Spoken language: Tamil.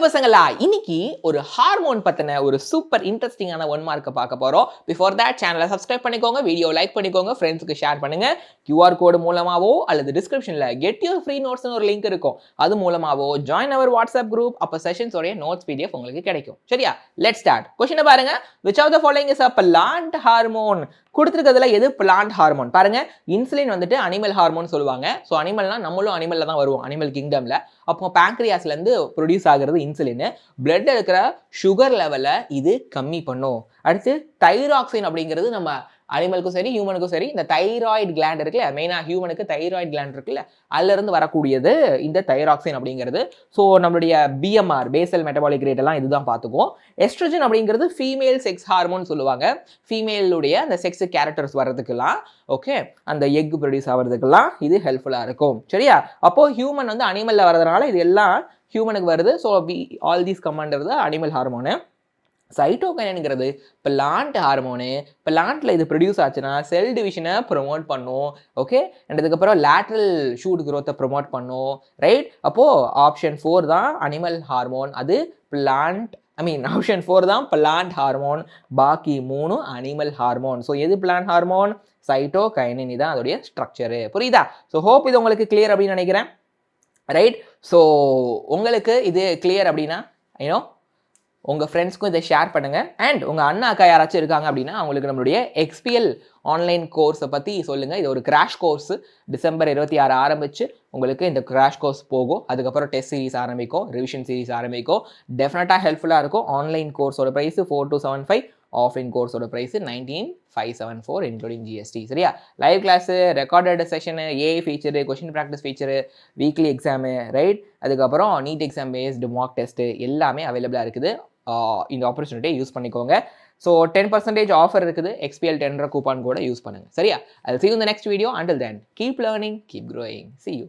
பசங்களா இன்னைக்கு ஒரு ஹார்மோன் பத்தின ஒரு சூப்பர் இன்ட்ரெஸ்டிங்கான ஒன் மார்க்க பார்க்க போறோம். பிஃபோர் தட் சேனலை சப்ஸ்கிரைப் பண்ணிக்கோங்க, வீடியோ லைக் பண்ணிக்கோங்க, ஃப்ரெண்ட்ஸ்க்கு ஷேர் பண்ணுங்க. கியூஆர் கோடு மூலமாவோ அல்லது டிஸ்கிரிப்ஷன்ல கெட் யுவர் ஃப்ரீ நோட்ஸ்னு ஒரு லிங்க் இருக்கும், அது மூலமாவோ ஜாயின் அவர் வாட்ஸ்அப் குரூப். அப்போ செஷன்ஸோட நோட்ஸ் பிடிஎஃப் உங்களுக்கு கிடைக்கும். சரியா? Let's start. கொஸ்டினை பாருங்க. Which of the following is a plant hormone? கொடுத்துருக்கிறதுல எது பிளான்ட் ஹார்மோன்? பாருங்க, இன்சுலின் வந்துட்டு அனிமல் ஹார்மோன் சொல்லுவாங்க. ஸோ அனிமல்னா நம்மளும் அனிமல்ல தான் வருவோம், அனிமல் கிங்டம்ல. அப்போ பேங்க்ரியாஸ்ல இருந்து ப்ரொடியூஸ் ஆகிறது இன்சுலின். பிளட் இருக்கிற சுகர் லெவலை இது கம்மி பண்ணும். அடுத்து தைராக்சின் அப்படிங்கிறது நம்ம அனிமலுக்கும் சரி ஹியூமனுக்கும் சரி இந்த தைராய்டு கிளாண்ட் இருக்குல்ல, மெயினா ஹியூமனுக்கு தைராய்டு கிளாண்ட் இருக்குல்ல, அதுல இருந்து வரக்கூடியது இந்த தைராக்சின் அப்படிங்கிறது. ஸோ நம்மளுடைய பிஎம்ஆர் பேசல் மெட்டபாலிக் ரேட் எல்லாம் இதுதான் பார்த்துக்குவோம். எஸ்ட்ரோஜன் அப்படிங்கிறது ஃபீமேல் செக்ஸ் ஹார்மோன் சொல்லுவாங்க. ஃபீமேலுடைய அந்த செக்ஸ் கேரக்டர்ஸ் வர்றதுக்கெல்லாம், ஓகே, அந்த எக் ப்ரொடியூஸ் ஆகிறதுக்கெல்லாம் இது ஹெல்ப்ஃபுல்லாக இருக்கும். சரியா? அப்போ ஹியூமன் வந்து அனிமல்ல வரதுனால இது எல்லாம் ஹியூமனுக்கு வருது. So all these come under the animal hormone. சைட்டோகைனுங்கிறது பிளான்ட் ஹார்மோனு. பிளான்ட்ல இது ப்ரொடியூஸ் ஆச்சுன்னா செல் டிவிஷனை ப்ரொமோட் பண்ணும். ஓகே, அண்ட் இதுக்கப்புறம் லேட்ரல் ஷூட் க்ரோத்தை ப்ரொமோட் பண்ணும். ரைட்? அப்போது ஆப்ஷன் 4 தான் அனிமல் ஹார்மோன், அது பிளான்ட் ஆப்ஷன் 4 தான் பிளான்ட் ஹார்மோன், பாக்கி 3 அனிமல் ஹார்மோன். ஸோ எது பிளான்ட் ஹார்மோன்? சைட்டோகைனின். இதான் அதோடைய ஸ்ட்ரக்சரு. புரியுதா? ஸோ ஹோப் இது உங்களுக்கு கிளியர் அப்படின்னு நினைக்கிறேன். ரைட்? ஸோ உங்களுக்கு இது கிளியர் அப்படின்னா உங்கள் ஃப்ரெண்ட்ஸ்க்கும் இதை ஷேர் பண்ணுங்கள். அண்ட் உங்கள் அண்ணா அக்கா யாராச்சும் இருக்காங்க அப்படின்னா அவங்களுக்கு நம்மளுடைய எக்ஸ்பிஎல் ஆன்லைன் கோர்ஸை பற்றி சொல்லுங்கள். இது ஒரு கிராஷ் கோர்ஸ். டிசம்பர் 26 ஆரம்பித்து உங்களுக்கு இந்த கிராஷ் கோர்ஸ் போகும். அதுக்கப்புறம் டெஸ்ட் சீரிஸ் ஆரம்பிக்கும், ரிவிஷன் சீரிஸ் ஆரம்பிக்கும். டெஃபினட்டாக ஹெல்ப்ஃபுல்லாக இருக்கும். ஆன்லைன் கோர்ஸோட ப்ரைஸ் 4275, ஆஃப்லைன் கோர்ஸோட ப்ரைஸ் 19574 இன்க்ளூடிங் ஜிஎஸ்டி. சரியா? Live class, recorded session, AI feature, question practice feature, weekly exam, right, அதுக்கப்புறம் NEET exam based mark test எல்லாமே அவைலபிளாக இருக்குது. இந்த ஆப்பர்ச்சுனிட்டியை யூஸ் பண்ணிக்கோங்க. ஸோ 10% ஆஃபர் இருக்குது. XPL 10 கூப்பான் கூட யூஸ் பண்ணுங்க. சரியா? I'll see you in the next video. Until then, keep learning, keep growing. See you.